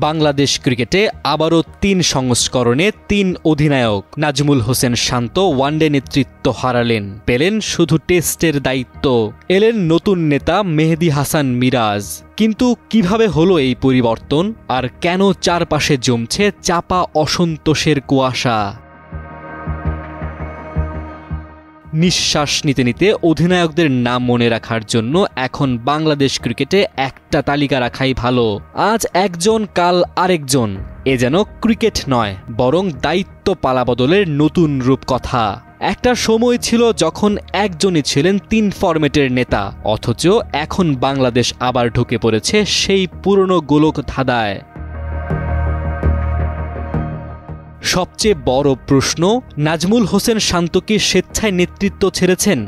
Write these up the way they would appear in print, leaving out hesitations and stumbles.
বাংলাদেশ ক্রিকেটে আবারও ৩ সংস্করণে ৩ অধিনায়ক। নাজমুল হোসেন শান্ত ওয়ানডে নেতৃত্ব হারালেন, পেলেন শুধু টেস্টের দায়িত্ব। এলেন নতুন নেতা মেহেদী হাসান মিরাজ। কিন্তু কিভাবে হলো এই পরিবর্তন, আর কেন চারপাশে জমছে চাপা অসন্তোষের কুয়াশা? নিঃশ্বাস নিতে নিতে অধিনায়কদের নাম মনে রাখার জন্য এখন বাংলাদেশ ক্রিকেটে একটা তালিকা রাখাই ভালো। আজ একজন, কাল আরেকজন। এ যেন ক্রিকেট নয়, বরং দায়িত্ব পালাবদলের নতুন রূপকথা। একটা সময় ছিল যখন একজনই ছিলেন ৩ ফরম্যাটের নেতা, অথচ এখন বাংলাদেশ আবার ঢুকে পড়েছে সেই পুরনো গোলক ধাঁধায়। সবচেয়ে বড় প্রশ্ন, নাজমুল হোসেন শান্ত কি স্বেচ্ছায় নেতৃত্ব ছেড়েছেন,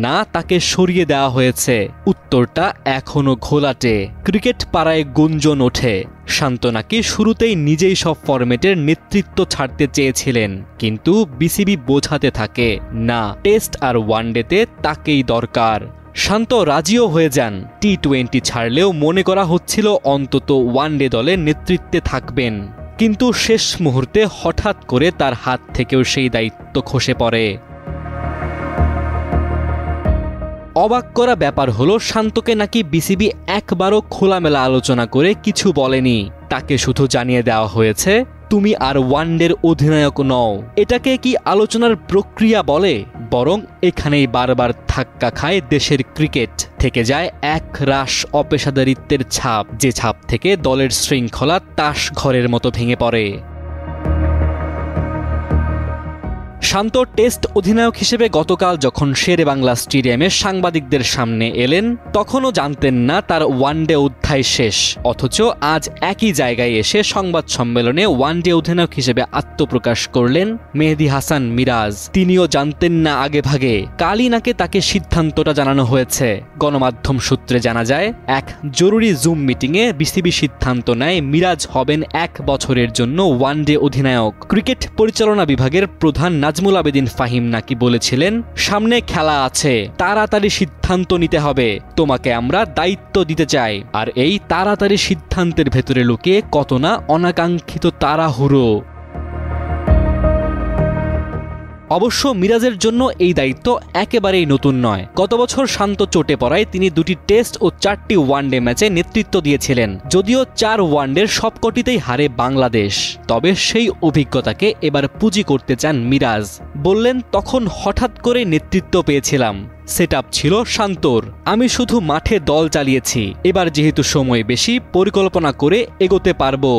না তাকে সরিয়ে দেওয়া হয়েছে? উত্তরটা এখনো ঘোলাটে। ক্রিকেট পাড়ায় গুঞ্জন ওঠে, শান্ত নাকি শুরুতেই নিজেই সব ফরম্যাটের নেতৃত্ব ছাড়তে চেয়েছিলেন, কিন্তু বিসিবি বোঝাতে থাকে না, টেস্ট আর ওয়ানডেতে তাকেই দরকার। শান্ত রাজিও হয়ে যান। টি-20 ছাড়লেও মনে করা হচ্ছিল অন্তত ওয়ানডে দলে নেতৃত্বে থাকবেন। কিন্তু শেষ মুহূর্তে হঠাৎ করে তার হাত থেকেও সেই দায়িত্ব খসে পড়ে। অবাক করা ব্যাপার হলো, শান্তকে নাকি বিসিবি একবারও খোলামেলা আলোচনা করে কিছু বলেনি। তাকে শুধু জানিয়ে দেওয়া হয়েছে, তুমি আর ওয়ানডের অধিনায়ক নও। এটাকে কি আলোচনার প্রক্রিয়া বলে? বরং এখানেই বারবার ধাক্কা খায় দেশের ক্রিকেট। থেকে যায় এক রাশ অপেশাদারিত্বের ছাপ, যে ছাপ থেকে দলের শৃঙ্খলা তাস ঘরের মতো ভেঙে পড়ে। শান্ত টেস্ট অধিনায়ক হিসেবে গতকাল যখন শেরে বাংলা স্টেডিয়ামে সাংবাদিকদের সামনে এলেন, তখনও জানতেন না তার ওয়ানডে অধ্যায় শেষ। অথচ আজ একই জায়গায় এসে সংবাদ সম্মেলনে ওয়ানডে অধিনায়ক হিসেবে আত্মপ্রকাশ করলেন মেহেদী হাসান মিরাজ। তিনিও জানতেন না আগে ভাগে, কালই নাকি তাকে সিদ্ধান্তটা জানানো হয়েছে। গণমাধ্যম সূত্রে জানা যায়, এক জরুরি জুম মিটিংয়ে বিসিবি সিদ্ধান্ত নেয় মিরাজ হবেন 1 বছরের জন্য ওয়ানডে অধিনায়ক। ক্রিকেট পরিচালনা বিভাগের প্রধান নাজমুল আবেদিন ফাহিম নাকি বলেছিলেন, সামনে খেলা আছে, তাড়াতাড়ি সিদ্ধান্ত নিতে হবে, তোমাকে আমরা দায়িত্ব দিতে চাই। আর এই তাড়াতাড়ি সিদ্ধান্তের ভেতরে লুকিয়ে কত না অনাকাঙ্ক্ষিত তাড়াহুড়ো। অবশ্য মিরাজের জন্য এই দায়িত্ব একেবারেই নতুন নয়। গত বছর শান্ত চোটে পড়ায় তিনি 2টি টেস্ট ও 4টি ওয়ানডে ম্যাচে নেতৃত্ব দিয়েছিলেন। যদিও 4 ওয়ানডের সবকটিতেই হারে বাংলাদেশ। তবে সেই অভিজ্ঞতাকে এবার পুঁজি করতে চান মিরাজ। বললেন, তখন হঠাৎ করে নেতৃত্ব পেয়েছিলাম, সেটআপ ছিল শান্তর, আমি শুধু মাঠে দল চালিয়েছি। এবার যেহেতু সময় বেশি, পরিকল্পনা করে এগোতে পারবো।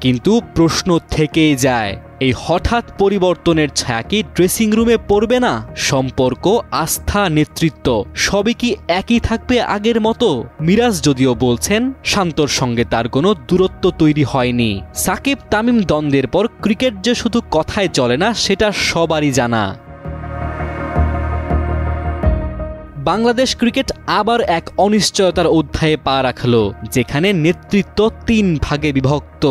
কিন্তু প্রশ্ন থেকেই যায়, এই হঠাৎ পরিবর্তনের ছায়া কি ড্রেসিং রুমে পড়বে না? সম্পর্ক, আস্থা, নেতৃত্ব সবই কি একই থাকবে আগের মতো? মিরাজ যদিও বলছেন, শান্তর সঙ্গে তার কোনো দূরত্ব তৈরি হয়নি। সাকিব তামিম দ্বন্দ্বের পর ক্রিকেট যে শুধু কথায় চলে না, সেটা সবারই জানা। বাংলাদেশ ক্রিকেট আবার এক অনিশ্চয়তার অধ্যায়ে পা রাখল, যেখানে নেতৃত্ব 3 ভাগে বিভক্ত।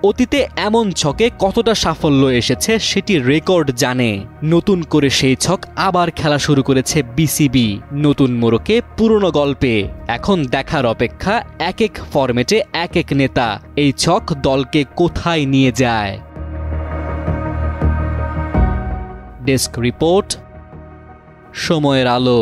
অতীতে এমন ছকে কতটা সাফল্য এসেছে সেটি রেকর্ড জানে। নতুন করে সেই ছক আবার খেলা শুরু করেছে বিসিবি, নতুন মোড়কে, পুরনো গল্পে। এখন দেখার অপেক্ষা, এক এক ফরম্যাটে এক এক নেতা এই ছক দলকে কোথায় নিয়ে যায়। ডেস্ক রিপোর্ট, সময়ের আলো।